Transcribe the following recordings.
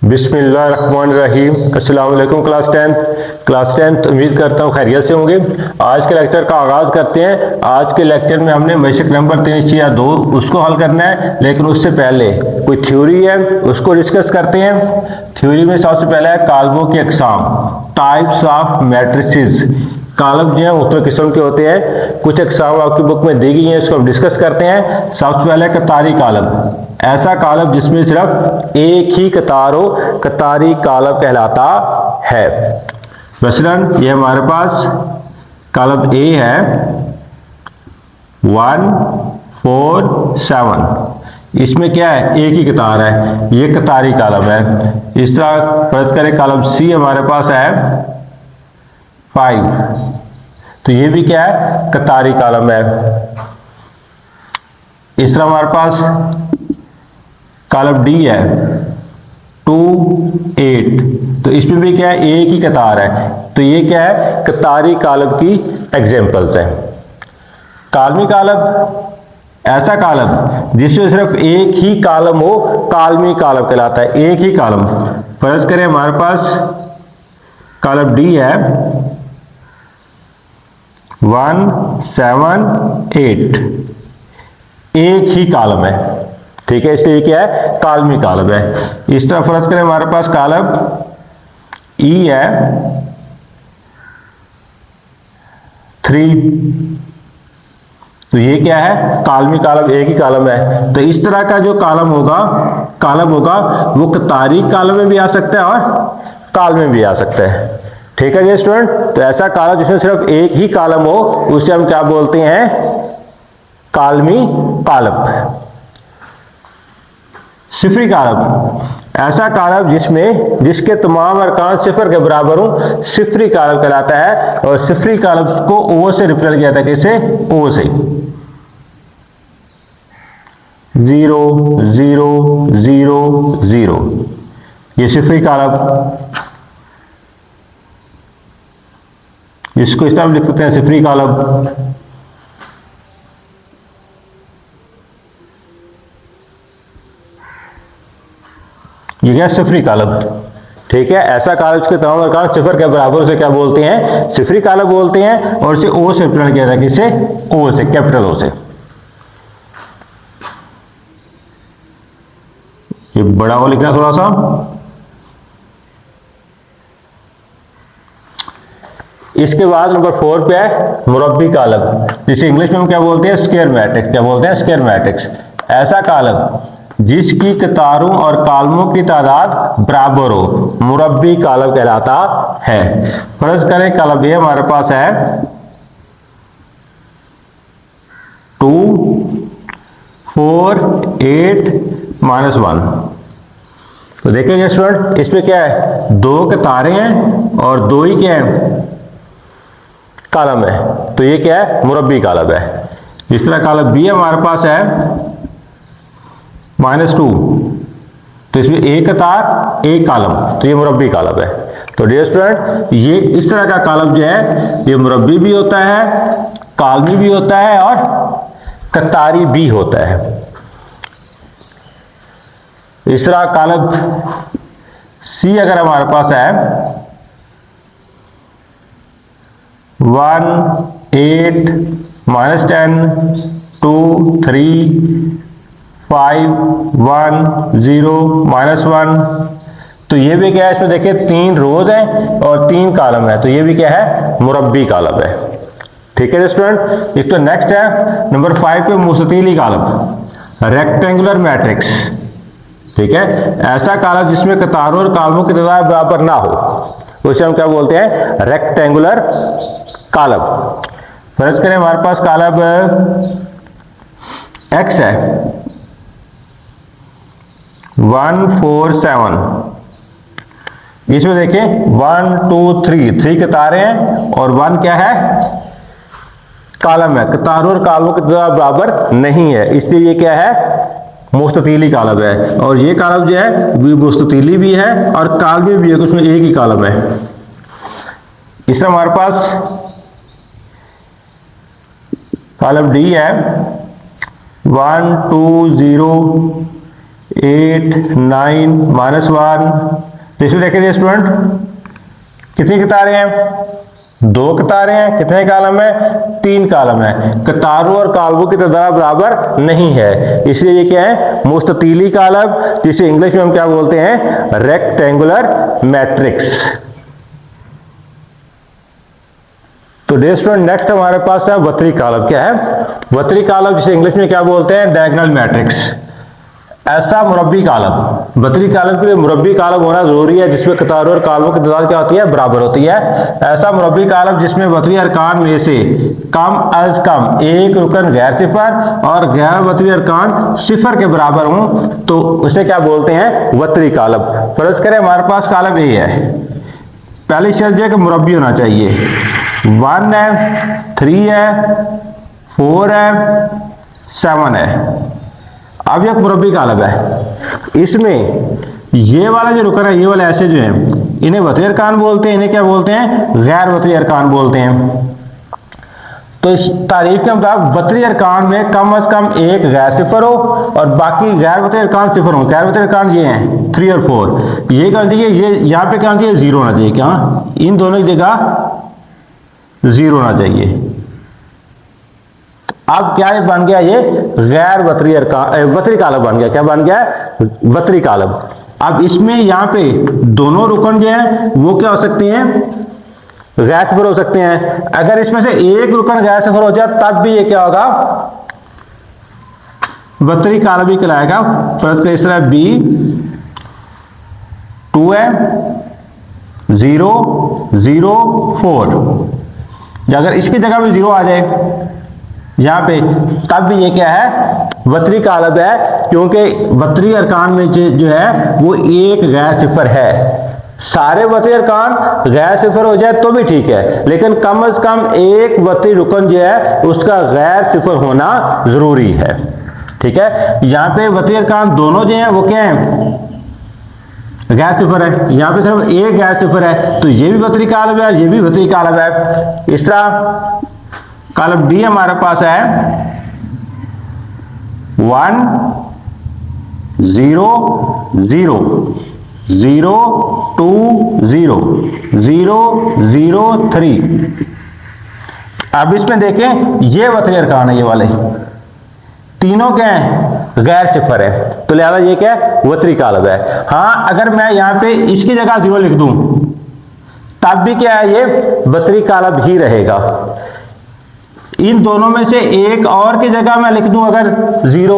बिस्मिल्लाहिर्रहमानिर्रहीम। अस्सलाम वालेकुम क्लास टेंथ उम्मीद करता हूँ खैरियत से होंगे। आज के लेक्चर का आगाज़ करते हैं। आज के लेक्चर में हमने मैशक नंबर 3 या 2 उसको हल करना है, लेकिन उससे पहले कोई थ्योरी है उसको डिस्कस करते हैं। थ्योरी में सबसे पहले है कालमों की अकसाम, टाइप्स ऑफ मैट्रिसेस। कालम जो है मुख्तलिफ किस्म के होते हैं, कुछ अकसाम आपकी बुक में दी गई हैं, इसको हम डिस्कस करते हैं। सबसे पहले कतारी कालम, ऐसा कालम जिसमें सिर्फ एक ही कतार हो, कतारी कालम कहलाता है। मसलन ये हमारे पास कालम ए है 1 4 7, इसमें क्या है, एक ही कतार है, ये कतारी कालम है। इस तरह फर्ज करें कालम सी हमारे पास है 5, तो ये भी क्या है, कतारी कालम है। इस तरह हमारे पास कालम डी है 2 8, तो इसमें भी क्या है, एक ही कतार है, तो ये क्या है, कतारी कालम की एग्जांपल्स हैं। कालमी कालम, ऐसा कालम जिसमें सिर्फ एक ही कालम हो, कालमी कालम कहलाता है। एक ही कालम, फर्ज करें हमारे पास कालम डी है 1 7 8, एक ही कालम है, ठीक है, इसलिए क्या है, कालमी कालम है। इस तरह फर्ज करें हमारे पास कालम ई है 3, तो ये क्या है, कालमी कालम, एक ही कालम है। तो इस तरह का जो कालम होगा वो कतारी कालम में भी आ सकता है और काल में भी आ सकता है। ठीक है जी स्टूडेंट, तो ऐसा कालम जिसमें सिर्फ एक ही कालम हो उसे हम क्या बोलते हैं, कालमी कालम। सिफरी कालम, ऐसा कालम जिसके तमाम अरकान सिफर के बराबर हो, सिफरी कालम कहलाता है। और सिफरी कालम को ओ से रिप्रेजेंट किया जाता है, कैसे, ओ से 0 0 0 0, ये सिफरी कालम, इसको इस तरह लिख सकते हैं सिफरी कालम। ये क्या, सिफरी कालम, ठीक है। ऐसा कालम जिसके तमाम अरकान सिफर के बराबर, उसे क्या बोलते हैं, सिफरी कालम बोलते हैं। और इसे ओ से रिप्रेजेंट किया जाता है, किससे, ओ से, कैपिटल ओ से। ये बड़ा ओ लिखना थोड़ा सा। इसके बाद नंबर 4 पे है मुरब्बी कालम, जिसे इंग्लिश में हम क्या बोलते हैं, स्क्वायर मैट्रिक्स। क्या बोलते हैं, स्क्वायर मैट्रिक्स। ऐसा कालम जिसकी कतारों और कालमों की तादाद बराबर हो, मुरब्बी कालम कहलाता है। फर्ज करें कालम ए हमारे पास है 2 4 8 -1, तो देखेंगे स्टूडेंट, इसमें क्या है, 2 कतारें हैं और 2 ही क्या है, कालम है, तो ये क्या है, मुरब्बी कालम है। इस तरह कालम बी हमारे पास है -2, तो इसमें एक कतार एक कालम, तो ये मुरब्बी कालम है। तो डियर स्टूडेंट, ये इस तरह का कालम जो है, ये मुरब्बी भी होता है, कालमी भी होता है और कतारी भी होता है। इस तरह कालम सी अगर हमारे पास है 1 8 -10 2 3 5 1 0 -1, तो ये भी क्या है, इसमें देखिए 3 रोज हैं और 3 कालम है, तो ये भी क्या है, मुरब्बी कालम है। ठीक है स्टूडेंट। एक तो नेक्स्ट है नंबर 5 पे मुस्ततीली कालम, रेक्टेंगुलर मैट्रिक्स। ठीक है, ऐसा कालम जिसमें कतारों और कालमों की तादाद बराबर ना हो, उसे हम क्या बोलते हैं, रेक्टेंगुलर कालम। फर्ज करें हमारे पास कालम एक्स है 1 4 7, इसमें देखिए 1 2 3 कतारें हैं और 1 क्या है, कालम है। कतारों और कालमों की तादाद बराबर नहीं है, इसलिए ये क्या है, मुस्ततीली कालम है। और ये कालम जो है वो मुस्ततीली भी है और कालमी भी है, उसमें एक ही कालम है। इस तरह हमारे पास कालम डी है 1 2 0 8 9 -1। इसमें देखेंगे स्टूडेंट कितनी कतारें हैं, 2 कतारें हैं। कितने कॉलम है, 3 कॉलम है। कतारों और कॉलमों की तादाद बराबर नहीं है, इसलिए ये क्या है, मुस्ततीली कॉलम, जिसे इंग्लिश में हम क्या बोलते हैं, रेक्टेंगुलर मैट्रिक्स। तो डियर स्टूडेंट नेक्स्ट हमारे पास है वक्री कॉलम। क्या है वक्री कॉलम, जिसे इंग्लिश में क्या बोलते हैं, डायगोनल मैट्रिक्स। ऐसा मुरब्बी कॉलम, वक्री कॉलम के लिए मुरब्बी कॉलम होना जरूरी है जिसमें कतारों और कॉलमों की तादाद क्या होती है, बराबर होती है। ऐसा मुरब्बी कॉलम जिसमें वक्री अरकान में से कम अज कम एक रुकन गैर सिफर और गैर वक्री अरकान सिफर के बराबर हों तो उसे क्या बोलते हैं, वक्री कॉलम। फर्ज करें हमारे पास कॉलम ए है, पहली शर्त है कि मुरब्बी होना चाहिए। 1 है, 3 है, 4 है, 7 है। अब एक मुरब्बी कॉलम है, इसमें ये वाला जो रुकन है, ये वाले ऐसे जो हैं, इन्हें वक्री अरकान बोलते हैं, इन्हें क्या बोलते हैं, गैर वक्री अरकान बोलते हैं। तो इस तारीफ के मुताबिक वक्री अरकान में कम अज कम एक गैर सिफर हो और बाकी गैर वक्री अरकान सिफर हो। गैर वक्री अरकान ये हैं 3 और 4। ये क्या होना चाहिए, ये यहाँ पे क्या होना चाहिए, 0 होना चाहिए। क्या, इन दोनों की जगह 0 होना चाहिए। अब क्या बन गया, ये गैर वक्री अरकान, वक्री कॉलम बन गया। क्या बन गया, वक्री कॉलम। अब इसमें यहाँ पे दोनों रुकन जो है वो क्या हो सकते हैं, गैर सिफर हो सकते हैं। अगर इसमें से एक रुकन गैर सिफर हो जाए तब भी ये क्या होगा, वक्री कॉलम ही कहलाएगा। फर्स्ट का इस तरह B 2 है, 0 0 4। अगर इसकी जगह भी 0 आ जाए यहाँ पे तब भी ये क्या है, वक्री कॉलम है, क्योंकि वक्री अरकान में जो है वो एक गैर सिफर है। सारे वक्री अरकान गैर सिफर हो जाए तो भी ठीक है, लेकिन कम से कम एक वक्री रुकन जो है उसका गैर सिफर होना जरूरी है। ठीक है, यहाँ पे वक्री अरकान दोनों जो हैं वो क्या हैं, गैर सिफर है। यहाँ पे सिर्फ एक गैर सिफर है, तो ये भी वक्री कॉलम है, ये भी वक्री कॉलम है। इस तरह कॉलम डी हमारे पास है 1 0 0 0 2 0 0 0 3। अब इसमें देखें ये वक्री अरकान है, ये वाले तीनों क्या हैं, गैर सिफर है, तो लिहाजा ये क्या है, वक्री कॉलम है। हाँ, अगर मैं यहां पे इसकी जगह 0 लिख दूं तब भी क्या है, ये वक्री कॉलम ही रहेगा। इन दोनों में से एक और की जगह मैं लिख दूं अगर 0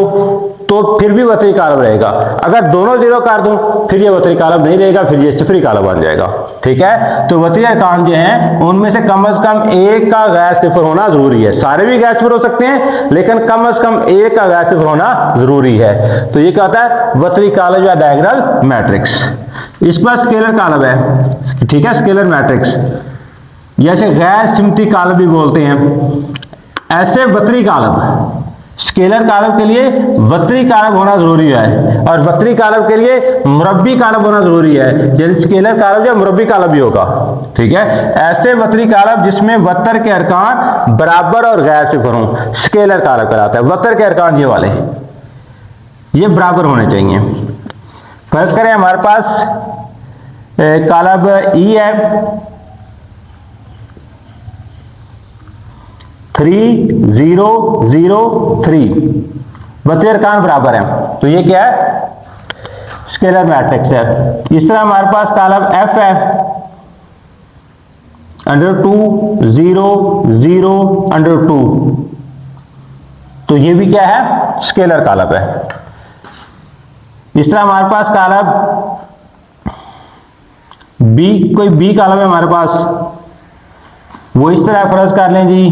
तो फिर भी वक्री कॉलम रहेगा। अगर दोनों 0 कर दूं फिर ये वक्री कॉलम नहीं रहेगा, फिर ये सिफरी कॉलम बन जाएगा। ठीक है, तो वक्री अरकान जो हैं उनमें से कम एक का गैर सिफर होना जरूरी है। सारे भी गैर सिफर हो सकते हैं, लेकिन कम से कम एक का गैर सिफर होना जरूरी है। तो ये क्या होता है, वक्री कॉलम या डायगोनल मैट्रिक्स। इस पर स्केलर कॉलम है, ठीक है, स्केलर मैट्रिक्स, जैसे गैर सिमती कॉलम भी बोलते हैं। ऐसे वक्री कॉलम, स्केलर कॉलम के लिए वक्री कॉलम होना जरूरी है और वक्री कॉलम के लिए मुरब्बी कॉलम होना जरूरी है। यदि स्केलर कॉलम या मुरब्बी कॉलम भी होगा। ठीक है, ऐसे वक्री कॉलम जिसमें वक्र के अरकान बराबर और गैर सिफर हों, स्केलर कॉलम कहलाता है। वक्र के अरकान ये वाले, ये बराबर होने चाहिए। फर्ज करें हमारे पास कॉलम ई है 3 0 0 3, वक्री अरकान बराबर है, तो ये क्या है, स्केलर मैट्रिक्स है। इस तरह हमारे पास कॉलम F है √2 0 0 √2, तो ये भी क्या है, स्केलर कॉलम है। इस तरह हमारे पास कॉलम B, कोई B कॉलम है हमारे पास, वो इस तरह फर्ज कर लें जी,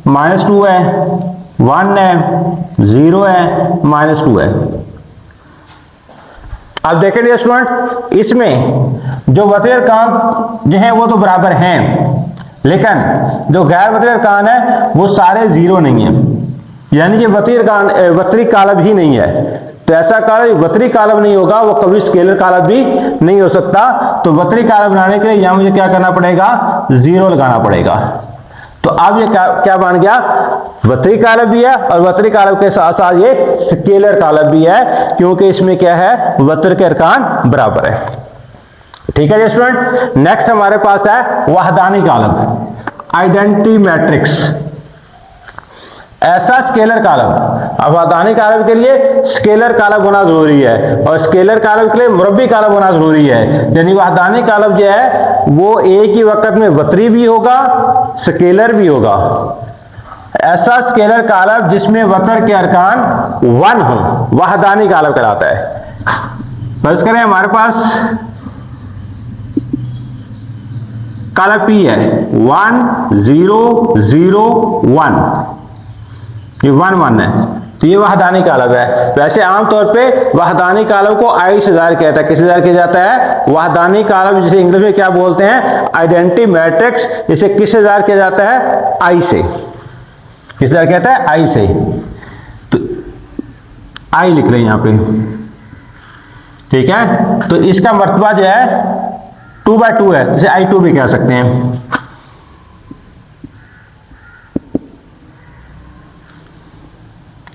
-2 है, 1 है, 0 है, -2 है। अब देखें स्टूडेंट, इसमें जो वक्री अरकान जो हैं वो तो बराबर हैं, लेकिन जो गैर वक्री अरकान है वो सारे 0 नहीं है, यानी कि वक्री कॉलम ही नहीं है। तो ऐसा वक्री कॉलम नहीं होगा, वो कभी स्केलर कॉलम भी नहीं हो सकता। तो वक्री कॉलम बनाने के लिए यहां मुझे क्या करना पड़ेगा, 0 लगाना पड़ेगा। तो अब ये क्या बन गया, वक्री कालब भी है और वक्री कालब के साथ साथ ये स्केलर कालब भी है, क्योंकि इसमें क्या है, वक्र के अरकान बराबर है। ठीक है स्टूडेंट, नेक्स्ट हमारे पास है वहदानी कालब, आइडेंटिटी मैट्रिक्स, ऐसा स्केलर कालब। अब वहदानी कालब के लिए स्केलर कालब होना जरूरी है और स्केलर कालब के लिए मुरब्बी कालब होना जरूरी है। यानी वहदानी कालब जो है वो एक ही वक्त में वक्री भी होगा, स्केलर भी होगा। ऐसा स्केलर कालब जिसमें वक्र के अरकान 1 हो, वहदानी कालब कहलाता है। फर्ज करें हमारे पास कालब P है 1 0 0 1, ये 1 1 है, तो ये वहदानी कालब है। वैसे आमतौर पे वहदानी कालब को आई से ज़ाहिर किया जाता है। किससे ज़ाहिर किया जाता है, वहदानी कालब, जिसे इंग्लिश में क्या बोलते हैं, आइडेंटिटी मैट्रिक्स। इसे किससे ज़ाहिर किया जाता है, आई से। किससे ज़ाहिर किया जाता है, आई से। तो आई लिख रहे हैं यहां पे, ठीक है। तो इसका मर्तबा जो है 2/2 है, जिसे I2 भी कह सकते हैं।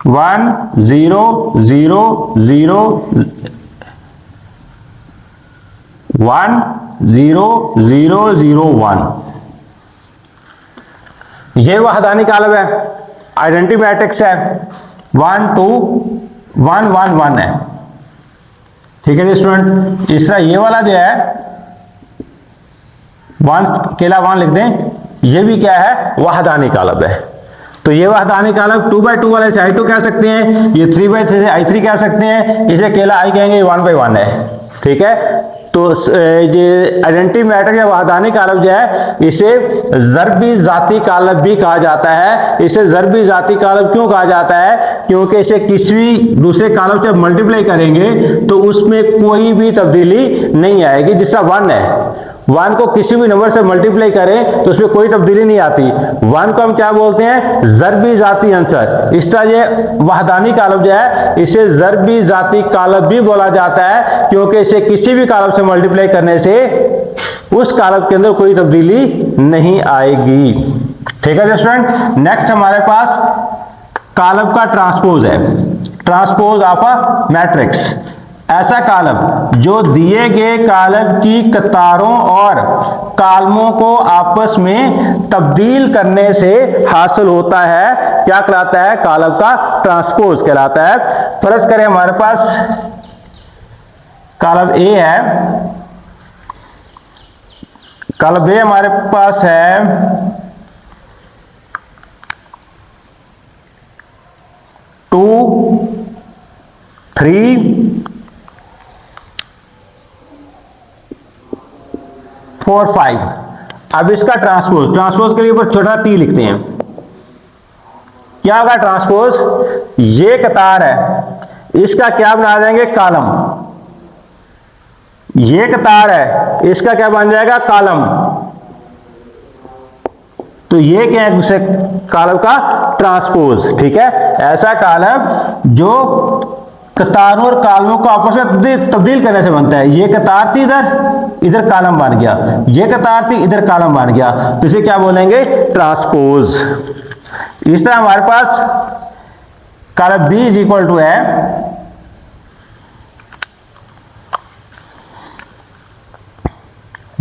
1 0 0 0 1 0 0 0 1, ये वहदानी कालब है, आइडेंटिटी मैट्रिक्स है। 1 2 1 1 1 है। ठीक है स्टूडेंट, तीसरा ये वाला जो है 1 केला 1 लिख दें, ये भी क्या है, वहदानी कालब है। तो ये वहदानी कालब 2/2 वाले से I2 कह सकते हैं, ये 3/3 से I3 कह सकते हैं, इसे केला I कहेंगे, 1/1 है। ठीक है, तो ये आइडेंटिटी मैट्रिक्स या वहदानी कालब जो है इसे ज़रबी ज़ाती कालब भी कहा जाता है। इसे ज़रबी ज़ाती कालब क्यों कहा जाता है, क्योंकि इसे किसी दूसरे कालब से मल्टीप्लाई करेंगे तो उसमें कोई भी तब्दीली नहीं आएगी। जिस तरह 1 है, 1 को किसी भी नंबर से मल्टीप्लाई करें तो उसमें कोई तब्दीली नहीं आती। 1 को हम क्या बोलते हैं, ज़रबी ज़ाती अंसर। इस तरह ये वहदानी कालब जो है इसे ज़रबी ज़ाती कालब भी बोला जाता है, क्योंकि इसे किसी भी कालब से मल्टीप्लाई करने से उस कालब के अंदर कोई तब्दीली नहीं आएगी। ठीक है स्टूडेंट, नेक्स्ट हमारे पास कालब का ट्रांसपोज है, ट्रांसपोज ऑफ अ मैट्रिक्स। ऐसा कालब जो दिए गए कालब की कतारों और कालमों को आपस में तब्दील करने से हासिल होता है, क्या कहलाता है, कालब का ट्रांसपोज कहलाता है। फर्ज करें हमारे पास कालब ए है, कालब ए हमारे पास है 2 3 4 5। अब इसका ट्रांसपोज, ट्रांसपोज के लिए ऊपर छोटा टी लिखते हैं। क्या होगा ट्रांसपोज, ये कतार है, इसका क्या बना देंगे, कालम। ये कतार है, इसका क्या बन जाएगा, कालम। तो ये क्या है, दूसरे कालम का ट्रांसपोज। ठीक है, ऐसा कालम जो कतारों और कालमों को आपस में तब्दील करने से बनता है। ये कतार थी, इधर कालम बन गया, ये कतार थी, इधर कालम बन गया, तो इसे क्या बोलेंगे, ट्रांसपोज। इस तरह हमारे पास कालम B इज इक्वल टू है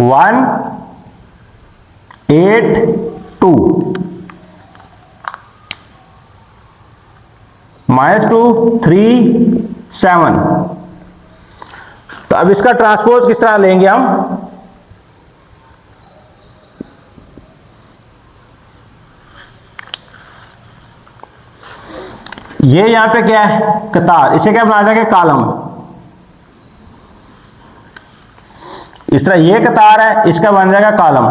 1 8 2 -2 3 7। तो अब इसका ट्रांसपोज किस तरह लेंगे हम, ये यहां पे क्या है, कतार, इसे क्या बना देंगे, कालम। इस तरह ये कतार है, इसका बन जाएगा कालम।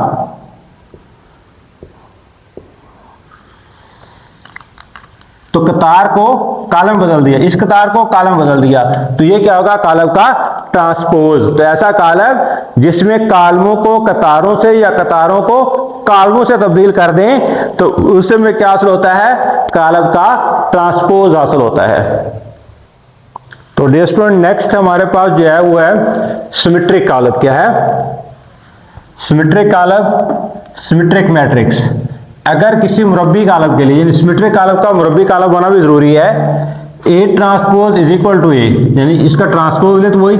तो कतार को कालम बदल दिया, इस कतार को कालम बदल दिया, तो ये क्या होगा, कालम का ट्रांसपोज। तो ऐसा कालम जिसमें कालमों को कतारों से या कतारों को कालमों से तब्दील कर दें तो उसमें क्या हासिल होता है, कालम का ट्रांसपोज हासिल होता है। तो डियर स्टूडेंट, नेक्स्ट हमारे पास जो है वो है सिमेट्रिक कालब। क्या है, सिमेट्रिक कालब, सिमेट्रिक मैट्रिक्स। अगर किसी मुरब्बी कालब के लिए, सिमेट्रिक कालब का मुरब्बी कालब होना भी जरूरी है, ए transpose is equal to a, यानी इसका ट्रांसपोज ले तो वही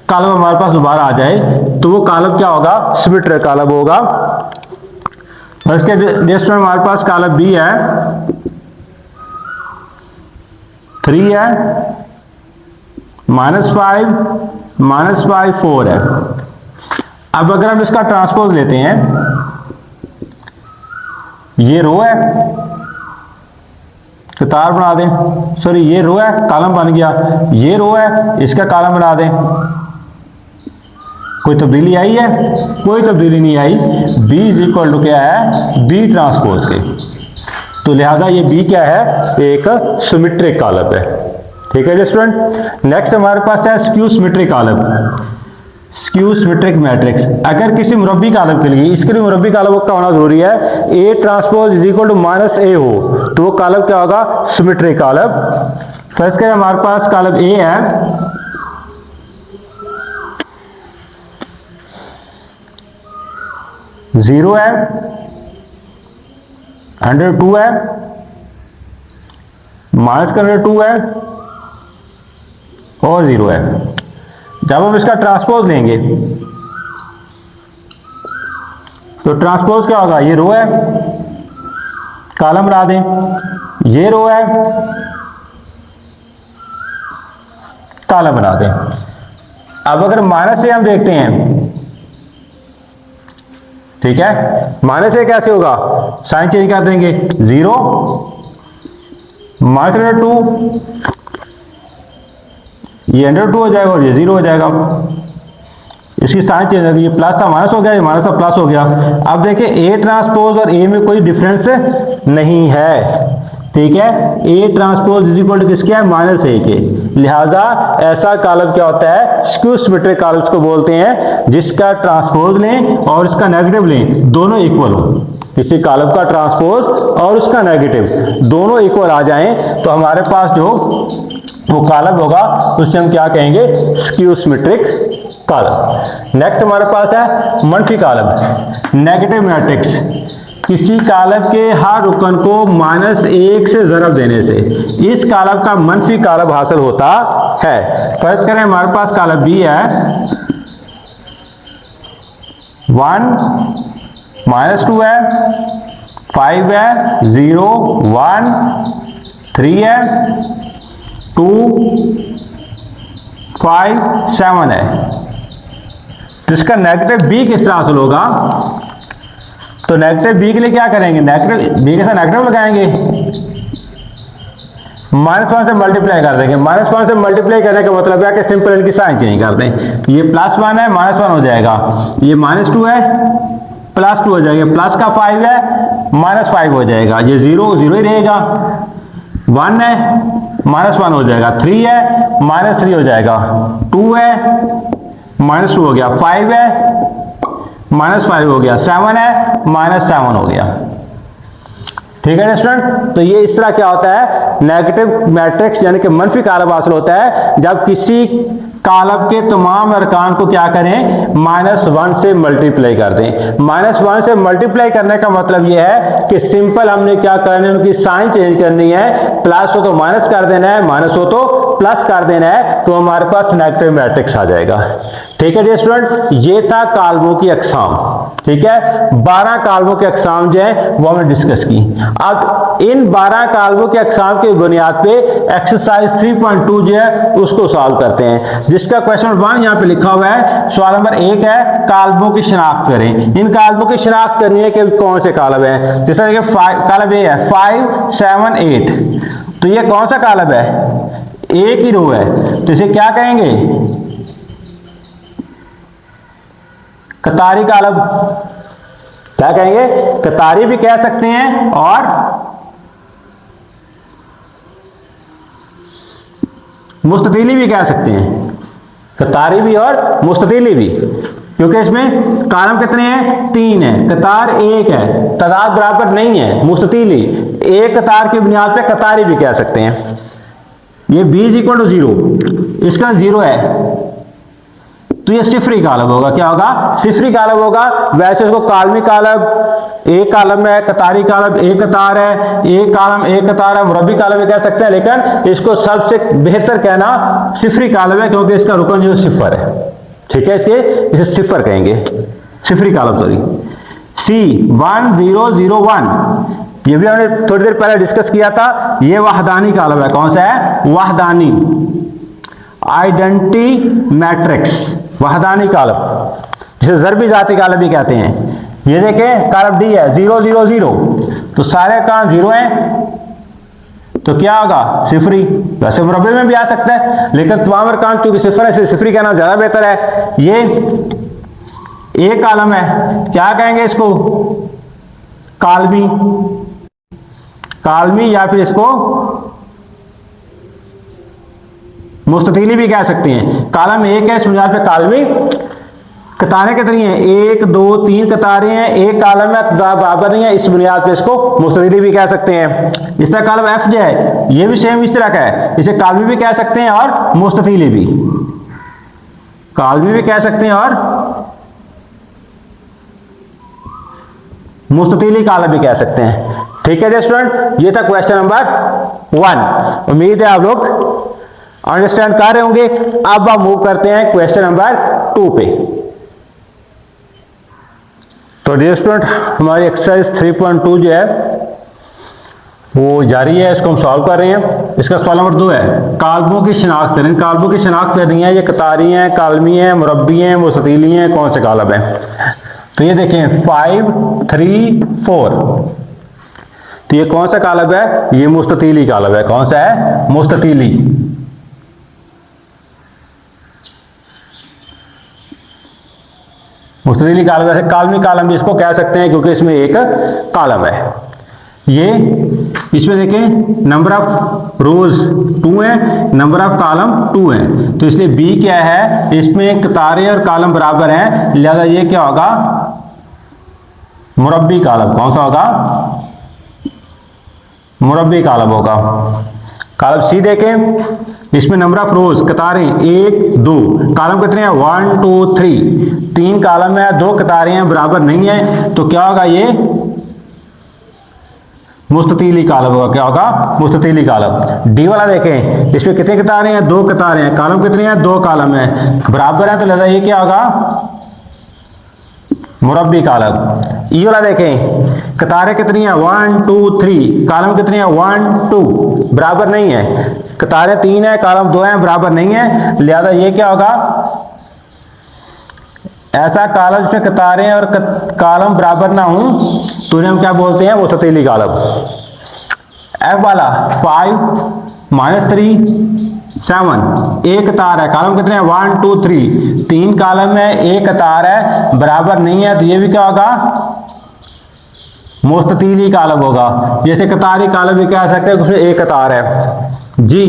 कालब हमारे पास दोबारा आ जाए, तो वो कालब क्या होगा, सिमेट्रिक कालब होगा। इसके नेक्स्ट में हमारे पास कालब बी है, 3 है, -5 -5 4 है। अब अगर हम इसका ट्रांसपोज लेते हैं, ये रो है, कतार बना दें, सॉरी ये रो है, कॉलम बन गया, ये रो है, इसका कॉलम बना दें। कोई तब्दीली आई है? कोई तब्दीली नहीं आई। B इज इक्वल टू क्या है, B ट्रांसपोज के, तो लिहाजा ये B क्या है, एक सिमेट्रिक कॉलम है। ठीक है जी स्टूडेंट। नेक्स्ट हमारे पास है skew symmetric column, skew symmetric matrix. अगर किसी मुरब्बी कालब के लिए, इसके लिए मुरब्बी कालब का होना जरूरी है, ए transpose is equal to -a हो, तो वो कालब क्या होगा, सिमेट्रिक कालब। फर्स्ट करें हमारे पास कालब ए है, जीरो है, 102 है, माइनस का 102 है और 0 है। जब हम इसका ट्रांसपोज लेंगे तो ट्रांसपोज क्या होगा, ये रो है, कॉलम बना दें, ये रो है, कॉलम बना दें। अब अगर माइनस से हम देखते हैं, ठीक है, माइनस से कैसे होगा, साइन चेंज कर देंगे, 0 -2, ये 102 हो जाएगा और ये 0 हो जाएगा। इसकी साइन चेंज होगी, ये प्लस था माइनस हो गया, ये माइनस था प्लस हो गया। अब देखिए ए ट्रांसपोज और ए में कोई डिफरेंस नहीं है, ठीक है। ए ट्रांसपोज इज इक्वल टू किसके है, -a के। लिहाजा ऐसा कॉलम क्या होता है, स्क्यू सिमेट्रिक कॉलम्स को बोलते हैं, जिसका ट्रांसपोज लें और इसका नेगेटिव लें, दोनों इक्वल हो। किसी कॉलम का ट्रांसपोज और उसका नेगेटिव दोनों इक्वल आ जाएं, तो हमारे पास जो वो कॉलम होगा उसे हम क्या कहेंगे, स्क्यू सिमेट्रिक कॉलम। नेक्स्ट हमारे पास है मनफी कॉलम, नेगेटिव मैट्रिक्स। किसी कॉलम के हर रुकन को -1 से ज़रब देने से इस कॉलम का मनफी कॉलम हासिल होता है। फर्ज करें हमारे पास कॉलम बी है, 1 -2 है, 5 है, 0 1 3 है, 2 5 7 है। तो इसका नेगेटिव बी किस तरह हासिल होगा, तो नेगेटिव बी के लिए क्या करेंगे, नेगेटिव बी के साथ नेगेटिव लगाएंगे, -1 से मल्टीप्लाई कर देंगे। -1 से मल्टीप्लाई करने का मतलब है कि सिंपल इनकी साइन चेंज कर दें। ये +1 है, -1 हो जाएगा, ये -2 है, +2 हो जाएगा, प्लस का 5 है, -5 हो जाएगा, ये 0 0 ही रहेगा, 1 है, -1 हो जाएगा, 3 है, -3 हो जाएगा, 2 है, -2 हो गया, 5 है, -5 हो गया, 7 है, -7 हो गया। ठीक है स्टूडेंट। तो ये इस तरह क्या होता है, नेगेटिव मैट्रिक्स यानी कि मनफी कॉलम हासिल होता है जब किसी कॉलम के तमाम अरकान को क्या करें, -1 से मल्टीप्लाई कर दें। -1 से मल्टीप्लाई करने का मतलब यह है कि सिंपल हमने क्या करना है, उनकी साइन चेंज करनी है, प्लस हो तो माइनस कर देना है, माइनस हो तो प्लस कर देना है, तो हमारे पास नेगेटिव मैट्रिक्स आ जाएगा। ठीक है जी स्टूडेंट, ये था कॉलमों की अकसाम। ठीक है, 12 कॉलमों के अकसाम जो है वो हमने डिस्कस की। अब इन 12 कॉलमों के अकसाम की बुनियाद पे एक्सरसाइज 3.2 जो है उसको सॉल्व करते हैं, जिसका क्वेश्चन 1 यहाँ पे लिखा हुआ है। सवाल नंबर 1 है, कॉलमों की शिनाख्त करें। इन कॉलमों की शिनाख्त करनी है कि कौन से कॉलम है। जैसे कि कॉलम ए है 5 7 8, तो ये कौन सा कॉलम है, एक ही रो है, तो इसे क्या कहेंगे, कतारी कॉलम। क्या कहेंगे, कतारी भी कह सकते हैं और मुस्ततीली भी कह सकते हैं, कतारी भी और मुस्ततीली भी, क्योंकि इसमें कॉलम कितने हैं, 3 है, कतार 1 है, तादाद बराबर नहीं है, मुस्ततीली एक कतार की बुनियाद पे कतारी भी कह सकते हैं। ये b = 0, इसका 0 है, तो ये सिफरी कालब होगा। क्या होगा? सिफरी कालब होगा। वैसे इसको कालमी कालब, एक कालम है, कतारी कालब एक कतार है, एक कालम एक कतार है, मुरब्बी कालब भी कह सकते हैं, लेकिन इसको सबसे बेहतर कहना सिफरी कालब है, क्योंकि इसका रुकन जो सिफर है। ठीक है, इसे सिफर कहेंगे, सिफरी कालब सॉरी। C1001, ये भी हमने थोड़ी देर पहले डिस्कस किया था, ये वहदानी कालब है। कौन सा है? वहदानी, आइडेंटिटी मैट्रिक्स, वहदानी कालब, जिसे ज़रबी जाती कालब भी कहते हैं। ये देखें कालब डी है 000, तो सारे काम 0 हैं, तो क्या होगा? सिफरी। वैसे मुरब्बे में भी आ सकता है, लेकिन तमाम अरकान चूंकि सिफर है, इसलिए सिफरी कहना ज्यादा बेहतर है। ये एक कालम है, क्या कहेंगे इसको? कालमी, कालमी, या फिर इसको मुस्ततीली भी कह सकते हैं। कालम एक है, इस बुनियाद पे कालमी। कतारें कितनी हैं? 1 2 3 कतारें हैं, एक कालम है, बराबर नहीं है, इस बुनियाद पे इसको मुस्ततीली भी कह सकते हैं। इस तरह कालम एफ जो है, ये भी सेम इस तरह का है, इसे कालमी भी कह सकते हैं और मुस्ततीली भी, कालमी भी कह सकते हैं और मुस्ततीली कालम भी कह सकते हैं। ठीक है स्टूडेंट, ये था क्वेश्चन नंबर 1। उम्मीद है आप लोग अंडरस्टैंड कर रहे होंगे। अब हम मूव करते हैं क्वेश्चन नंबर 2 पे। तो डियर स्टूडेंट, हमारी एक्सरसाइज 3.2 जो है वो जारी है, इसको हम सॉल्व कर रहे हैं। इसका सवाल नंबर 2 है, कालमों की शिनाख्त करें। कालमों की शिनाख्त करनी है, ये कतारी हैं, कालमी हैं, मुरब्बी हैं, मुस्ततीली हैं, कौन से कालब हैं? तो ये देखें 5 3 4, तो ये कौन सा कालब है? ये मुस्ततीली कालब है। कौन सा है? मुस्ततीली। मुस्ततीली कालम है। कालमी कालम भी इसको कह सकते हैं, क्योंकि इसमें एक कालम है। ये इसमें देखें नंबर ऑफ रोज 2 है, नंबर ऑफ कालम 2 है, तो इसलिए बी क्या है? इसमें कतारें और कालम बराबर हैं, लिहाजा ये क्या होगा? मुरब्बी कालम। कौन सा होगा? मुरब्बी कालम होगा। कालम सी देखें, इसमें नंबर ऑफ रोज, कतारें 1 2, कालम कितने हैं? 1 2 3, 3 कालम है, 2 कतारें हैं, बराबर नहीं है, तो क्या होगा? ये मुस्ततीली कालम होगा। क्या होगा? मुस्ततीली कालम। डी वाला देखें, इसमें कितने कतारें हैं? 2 कतारें हैं, कालम कितने हैं? 2 कालम है, बराबर है, तो लिहाजा ये क्या होगा? मुरब्बी कालम। ई वाला देखें, कतारें कितनी हैं? 1 2 3, कालम कितने हैं? 1 2, बराबर नहीं है, कतारें 3 है, कालम 2 हैं, बराबर नहीं है, लिहाजा ये क्या होगा? ऐसा कालम जिसमें कतारें और कालम बराबर ना हो, तो हम क्या बोलते हैं? मुस्ततीली कालम। एफ वाला 5 -3 7, एक कतार है, कालम कितने हैं? 1 2 3, 3 कालम है, एक कतार है, बराबर नहीं है, तो ये भी क्या होगा? मुस्ततीली कालम होगा। जैसे कतारी कालम भी कह सकते हैं, उसमें एक कतार है। जी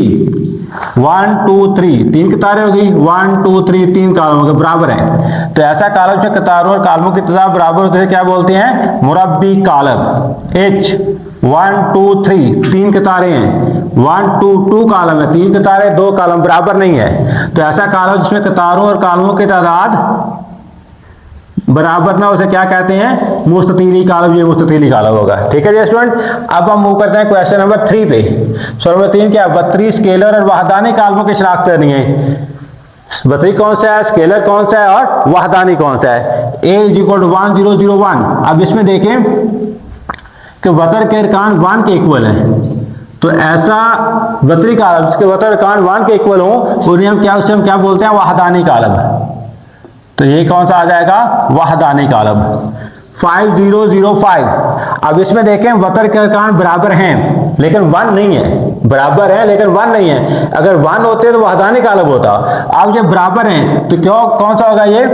1 2 3, 3 कतारें होगी, 1 2 3, 3 कालम होंगे, बराबर हैं, तो ऐसा कालम जो कतारों और कालमों की तादाद बराबर होते हैं क्या बोलते हैं? मुरब्बी कालम। H 1 2 3, 3 कतारें हैं, 1 2 2 कालम है, 3 कतारें, 2 कालम, बराबर नहीं है, तो ऐसा कालम जिसमें कतारों और कालमों की तादाद बराबर ना, उसे क्या कहते हैं? मुस्ततीली कालम। ये मुस्ततीली कालम होगा। ठीक है जी स्टूडेंट, अब हम मूव करते हैं क्वेश्चन नंबर 3 पे। सवाल नंबर 3 क्या? बतरी, स्केलर और वहदानी कालमों की शिनाख्त करनी है। बतरी कौन सा है, स्केलर कौन सा है और वहदानी कौन सा है? A = 1001। अब इसमें देखें कि वतर के अरकान 1 के इक्वल है, तो ऐसा बतरी कालम जिसके वतर अरकान 1 के इक्वल हो, उसे हम क्या बोलते हैं? वहदानी कालम। तो ये कौन सा आ जाएगा? वहदानी कालम। 5005। अब इसमें देखें वतर के अरकान बराबर हैं, लेकिन 1 नहीं है, बराबर है लेकिन 1 नहीं है। अगर 1 होते तो वहदानी कालम होता। अब जब बराबर हैं तो क्यों कौन सा होगा? ये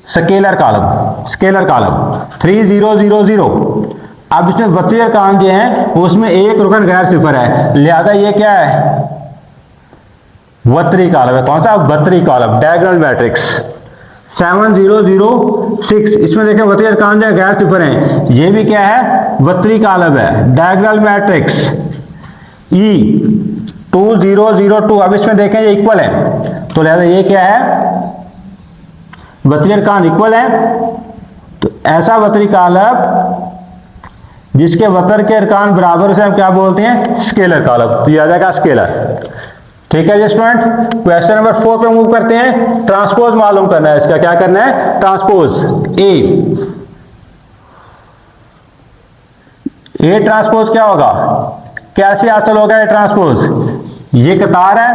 स्केलर कालम। स्केलर कालम 3000। अब इसमें वतरी अरकान जो हैं उसमें एक रुकन गैर सिफर है, लिहाजा ये क्या है? वतरी कालम है। कौन सा? वतरी कालम। Diagonal matrix 7006। इसमें देखें वतरी अरकान जो गैर सिफर हैं, ये भी क्या है? वतरी कालम है। Diagonal matrix E 2002। अब इसमें देखें ये इक्वल है, तो लिहाजा ये क्या है, वतरी अरकान इक्वल है। तो ऐसा वतरी कालब जिसके वतर के अरकान बराबर से हम क्या बोलते हैं, स्केलर कालब। तो ये आ जाएगा स्केलर। ठीक है जी स्टूडेंट, क्वेश्चन नंबर 4 पे मूव करते हैं। ट्रांसपोज मालूम करना है, इसका क्या करना है, ट्रांसपोज ए ट्रांसपोज क्या होगा, कैसे हासिल होगा ये ट्रांसपोज, ये कतार है,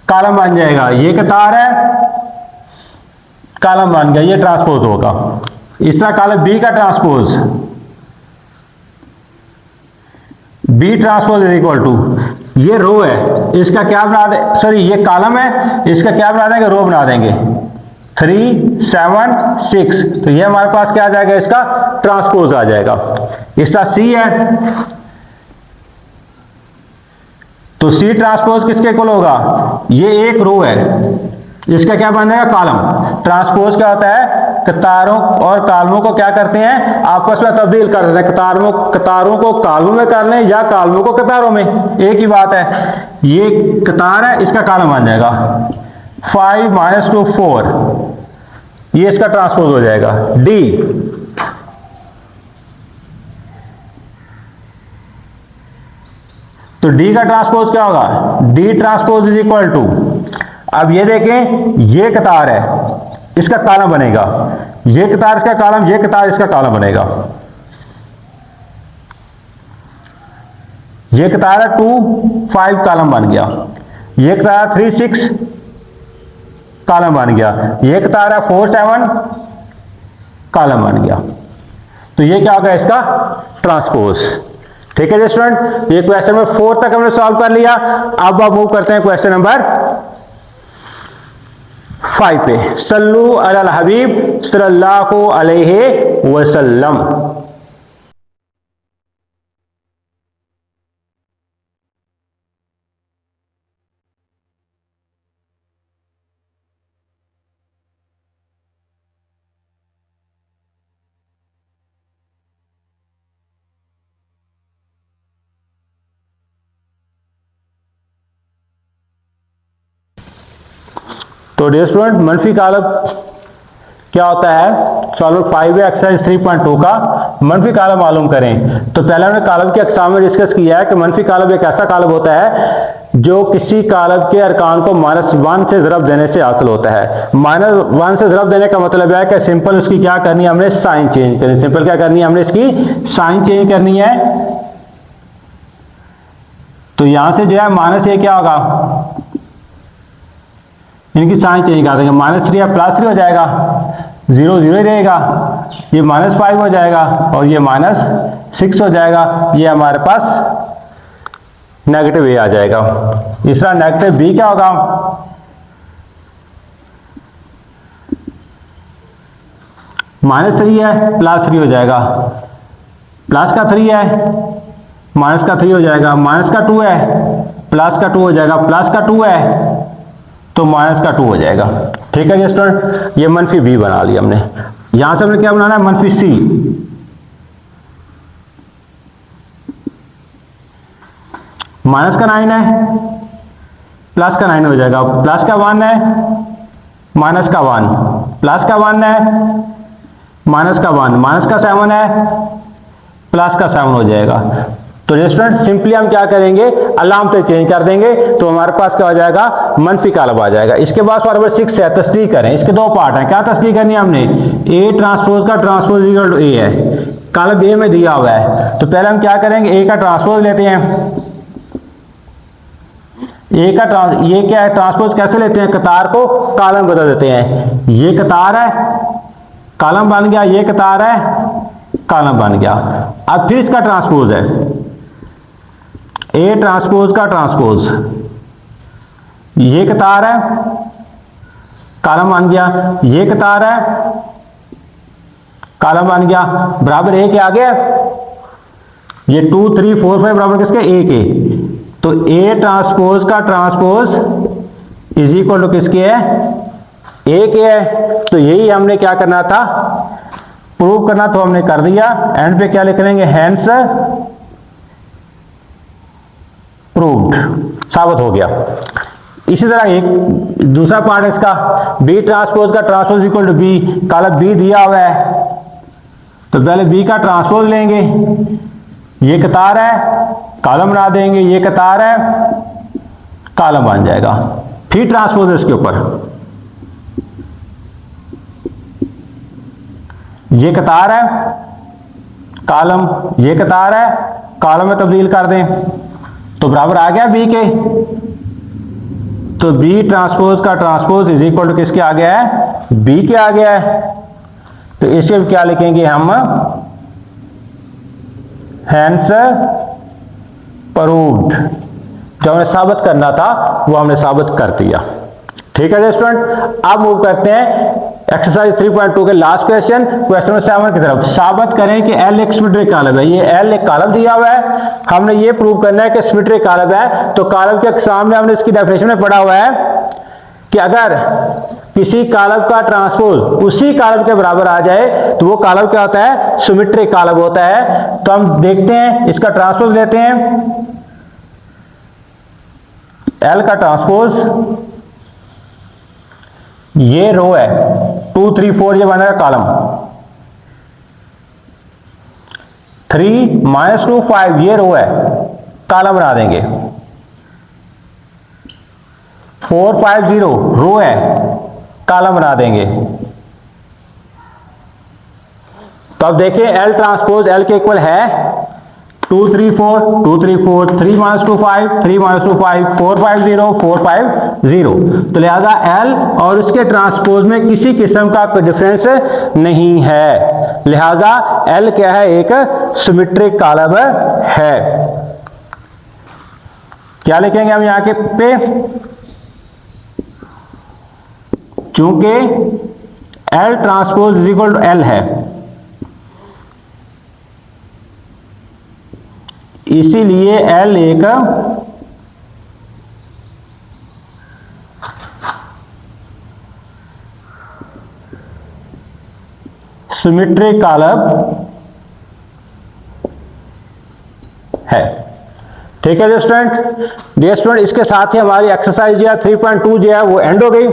कॉलम बन जाएगा, ये कतार है, कॉलम बन गया, ये ट्रांसपोज होगा। इस तरह कॉलम बी का transpose, B transpose is equal to, ये रो है, इसका क्या बना दे, सॉरी ये कॉलम है, इसका क्या बना देंगे, रो बना देंगे, 3 7 6। तो ये हमारे पास क्या आ जाएगा, इसका ट्रांसपोज आ जाएगा। इसका सी है, तो सी ट्रांसपोज किसके इक्वल होगा, ये एक रो है, इसका क्या बनेगा, कॉलम। ट्रांसपोज क्या होता है, कतारों और कॉलमों को क्या करते हैं, आपस में तब्दील कर देते हैं, कतारों को कॉलमों में कर लें या कॉलमों को कतारों में, एक ही बात है। ये कतार है, इसका कॉलम बन जाएगा 5 - 2 4, ये इसका ट्रांसपोज हो जाएगा। डी, तो डी का ट्रांसपोज क्या होगा, D transpose is equal to, अब ये देखें, ये कतार है, इसका कॉलम बनेगा, ये कतार इसका कॉलम, ये कतार इसका कॉलम बनेगा, ये कतार है 2 5 कॉलम बन गया, ये कतार 3 6 कॉलम बन गया, ये कतार है 4 7 कॉलम बन गया। तो ये क्या होगा, इसका ट्रांसपोज। ठीक है जी स्टूडेंट, ये क्वेश्चन नंबर 4 तक हमने सॉल्व कर लिया। अब आप मूव करते हैं क्वेश्चन नंबर 5 पे। सल्लु अलल हबीब सल्लल्लाहु अलैहि वसल्लम। तो डियर स्टूडेंट, मनफी कालब क्या होता है, सॉल्व 5 एक्सरसाइज 3.2 का मनफी कालब मालूम करें। तो पहले हमने कालब के अक़साम में डिस्कस किया है कि मनफी कालब एक ऐसा कालब होता है जो किसी कालब के अरकान को -1 से ज़रब देने से हासिल होता है। -1 से ज़रब देने का मतलब है कि सिंपल उसकी क्या करनी है, हमने साइन चेंज करनी है। सिंपल क्या करनी है, हमने इसकी साइन चेंज करनी है। तो यहां से जो है -a क्या होगा, इनकी साइन चेंज कर देंगे, -3 या +3 हो जाएगा, 0 0 ही रहेगा, ये -5 हो जाएगा और ये -6 हो जाएगा। ये हमारे पास नेगेटिव ए आ जाएगा। इस तरह नेगेटिव बी क्या होगा, -3 है, +3 हो जाएगा, प्लस का 3 है, माइनस का 3 हो जाएगा, माइनस का 2 है, प्लस का 2 हो जाएगा, प्लस का 2 है तो माइनस का 2 हो जाएगा। ठीक है जी स्टूडेंट, ये मनफी बी बना लिया हमने। यहां से हमने क्या बनाना है, मनफी सी। माइनस का 9 है, प्लस का 9 हो जाएगा, प्लस का 1 है, माइनस का 1, प्लस का 1 है, माइनस का 1, माइनस का 7 है, प्लस का 7 हो जाएगा। तो स्टूडेंट सिंपली हम क्या करेंगे, अलामतें चेंज कर देंगे तो हमारे पास क्या हो जाएगा, मनफी कालब आ जाएगा। इसके बाद सवाल नंबर 6 है, तस्दीक करें। इसके दो पार्ट हैं, क्या तस्दीक करनी है हमने, ए ट्रांसपोज का ट्रांसपोज इक्वल टू ए है, कालब ए में दिया हुआ है। तो पहले हम क्या करेंगे, ए का ट्रांसपोज लेते हैं। ए का ये क्या है, ट्रांसपोज कैसे लेते हैं, कतार को कॉलम बदल देते हैं। ये कतार है, कॉलम बन गया, ये कतार है, कॉलम बन गया। अब फिर इसका ट्रांसपोज है, ए ट्रांसपोज का ट्रांसपोज, ये कतार है, कॉलम बन गया, ये कतार है, कॉलम बन गया, बराबर ए के आगे ये 2 3 4 5 बराबर किसके, ए के। तो ए ट्रांसपोज का ट्रांसपोज इज इक्वल टू किसके है, ए के है। तो यही हमने क्या करना था, प्रूव करना, तो हमने कर दिया। एंड पे क्या लिख लेंगे, हेंस प्रूव्ड, साबित हो गया। इसी तरह एक दूसरा पार्ट है इसका, बी ट्रांसपोज का transpose equal to B, column B दिया हुआ है तो पहले बी का ट्रांसपोज लेंगे, ये कतार है कॉलम बना देंगे, ये कतार है कॉलम बन जाएगा, फिर ट्रांसपोज है इसके ऊपर, ये कतार है कॉलम, ये कतार है कॉलम में तब्दील कर दें तो बराबर आ गया बी के, तो बी ट्रांसपोज का ट्रांसपोज इज इक्वल टू किसके आ गया है, बी के आ गया है। तो इसे क्या लिखेंगे हम, हैंस प्रूव्ड, जो हमें साबित करना था वो हमने साबित कर दिया। ठीक है स्टूडेंट, अब मूव करते हैं एक्सरसाइज 3.2 के लास्ट क्वेश्चन, क्वेश्चन नंबर 7 की तरफ। साबित करें कि L एक सिमेट्रिक कॉलम है, ये L एक कॉलम दिया हुआ है, हमने ये प्रूव करना है कि सिमेट्रिक कॉलम है। तो कॉलम के सामने हमने इसकी डेफिनेशन में पढ़ा हुआ है कि अगर किसी कॉलम का ट्रांसपोज उसी कॉलम के बराबर आ जाए तो वो कॉलम क्या होता है, सिमेट्रिक कॉलम होता है। तो हम देखते हैं, इसका ट्रांसपोज लेते हैं, L का ट्रांसपोज, ये रो है 2 3 4, ये बनेगा कॉलम, 3 -2 5 ये रो है, कॉलम बना देंगे, 4 5 0 रो है, कॉलम बना देंगे। तो अब देखिए L ट्रांसपोज L के इक्वल है 2 3 4 2 3 4, 3 -2 5 3 -2 5 4 5 0 4 5 0। तो लिहाजा L और उसके ट्रांसपोज में किसी किस्म का कोई डिफरेंस नहीं है, लिहाजा L क्या है, एक सिमेट्रिक कॉलम है। क्या लिखेंगे हम यहां के पे, चूंकि L transpose is equal to L है, इसीलिए L एक सिमेट्रिक कॉलम है। ठीक है डियर स्टूडेंट, इसके साथ ही हमारी एक्सरसाइज 3.2 जो है वो एंड हो गई।